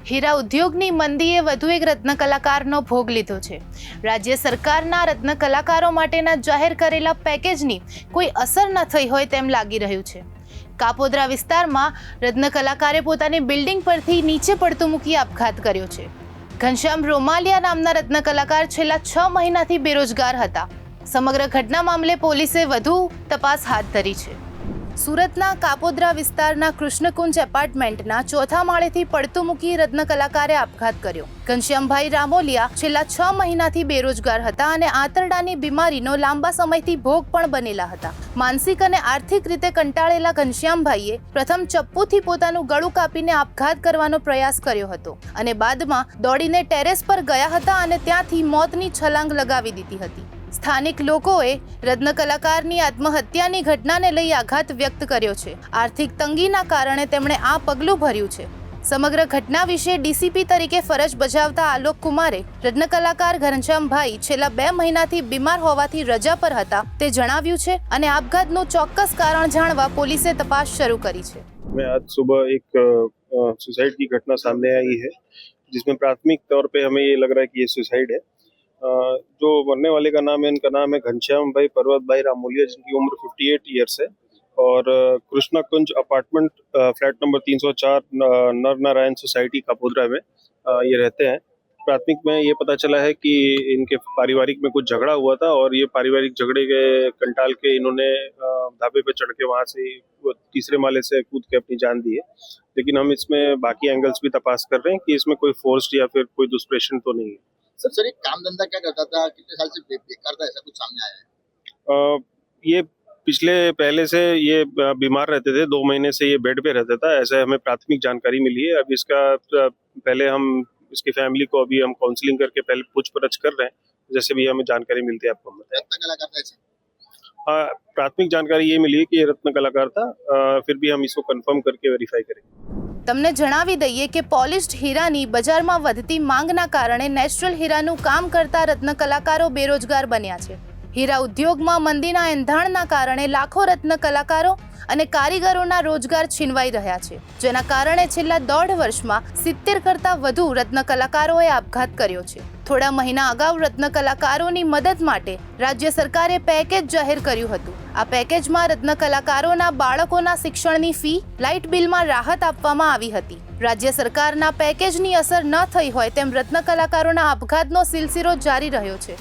હીરા ઉદ્યોગની મંદીએ વધુ એક રત્ન કલાકારનો ભોગ લીધો છે। રાજ્ય સરકારના રત્ન કલાકારો માટેના જાહેર કરેલા પેકેજની કોઈ અસર ન થઈ હોય તેમ લાગી રહ્યું છે। કાપોદ્રા વિસ્તારમાં રત્ન કલાકારે પોતાની બિલ્ડિંગ પરથી નીચે પડતું મૂકી આપઘાત કર્યો છે। ઘનશ્યામ રોમાલિયા નામના રત્ન કલાકાર છેલ્લા 6 મહિનાથી બેરોજગાર હતા। સમગ્ર ઘટના મામલે પોલીસે વધુ તપાસ હાથ ધરી છે। સુરતના કાપોદ્રા વિસ્તારના કૃષ્ણકુંજ એપાર્ટમેન્ટના 4થા માળેથી પડતું મૂકી રત્ન કલાકારે આપઘાત કર્યો। ઘનશ્યામભાઈ રામોલિયા છેલ્લા 6 મહિનાથી બેરોજગાર હતા અને આંતરડાની બીમારીનો લાંબા સમયથી ભોગ પણ બનેલા હતા। માનસિક અને આર્થિક રીતે કંટાળેલા ઘનશ્યામભાઈએ પ્રથમ ચપ્પુથી પોતાનું ગળું કાપીને આપઘાત કરવાનો પ્રયાસ કર્યો હતો અને બાદમાં દોડીને ટેરેસ પર ગયા હતા અને ત્યાંથી મોતની છલાંગ લગાવી દીધી હતી। સ્થાનિક લોકોએ રત્ન કલાકારની આત્મહત્યાની ઘટનાને લઈ આઘાત વ્યક્ત કર્યો છે। આર્થિક તંગીના કારણે તેમણે આ પગલું ભર્યું છે। સમગ્ર ઘટના વિશે ડીસીપી તરીકે ફરજ બજાવતા આલોક કુમારે રત્ન કલાકાર ઘનશ્યામભાઈ છેલ્લા 2 મહિનાથી બીમાર હોવાથી રજા પર હતા તે જણાવ્યું છે અને આપઘાતનું ચોક્કસ કારણ જાણવા પોલીસે તપાસ શરૂ કરી છે। मैं आज सुबह एक सुसाइड की घटना सामने आई है जिसमें प्राथमिक तौर पे हमें ये लग रहा है कि ये सुसाइड है। जो मरने वाले का नाम है, इनका नाम है घनश्याम भाई पर्वत भाई रामोलिया, जिनकी उम्र 58 ईयर्स है और कृष्णा कुंज अपार्टमेंट फ्लैट नंबर 304 नर नारायण सोसाइटी कापोद्रा में ये रहते हैं। प्राथमिक में ये पता चला है कि इनके पारिवारिक में कुछ झगड़ा हुआ था और ये पारिवारिक झगड़े के कंटाल के इन्होंने ढाबे पे चढ़ के वहाँ से तीसरे माले से कूद के अपनी जान दी है। लेकिन हम इसमें बाकी एंगल्स भी तपास कर रहे हैं कि इसमें कोई फोर्स्ड या फिर कोई दुष्प्रेषण तो नहीं है। सर एक काम धंधा क्या करता था, कितने साल से बेकार था, ऐसा कुछ सामने आया है? ये पिछले पहले से ये बीमार रहते थे, 2 महीने से ये बेड पे रहता था, ऐसे हमें प्राथमिक जानकारी मिली है। अब इसका पहले हम इसकी फैमिली को अभी हम काउंसलिंग करके पहले पूछपरछ कर रहे हैं, जैसे भी हमें जानकारी मिलती है आपको हम बताएं। रत्न कलाकार था ऐसा? प्राथमिक जानकारी ये मिली है कि ये रत्न कलाकार था, फिर भी हम इसको कंफर्म करके वेरीफाई करेंगे। તમને જણાવી દઈએ કે પોલિશ્ડ હીરાની બજારમાં વધતી માંગના કારણે નેચરલ હીરાનું કામ કરતા રત્ન કલાકારો બેરોજગાર બન્યા છે। હીરા ઉદ્યોગમાં મંદીના એંધાણના કારણે લાખો રત્ન કલાકારો અને કારીગરોના રોજગાર છીનવાઈ રહ્યા છે, જેના કારણે છેલ્લા 1.5 વર્ષમાં 70 કરતાં વધુ રત્ન કલાકારોએ આપઘાત કર્યો છે। થોડા મહિના અગાઉ રત્ન કલાકારોની મદદ માટે રાજ્ય સરકારે પેકેજ જાહેર કર્યું હતું। આ પેકેજમાં રત્ન કલાકારોના બાળકોના શિક્ષણની ફી, લાઇટ બિલમાં રાહત આપવામાં આવી હતી। રાજ્ય સરકારના પેકેજની અસર ન થઈ હોય તેમ રત્ન કલાકારોના આપઘાતનો સિલસિલો જારી રહ્યો છે।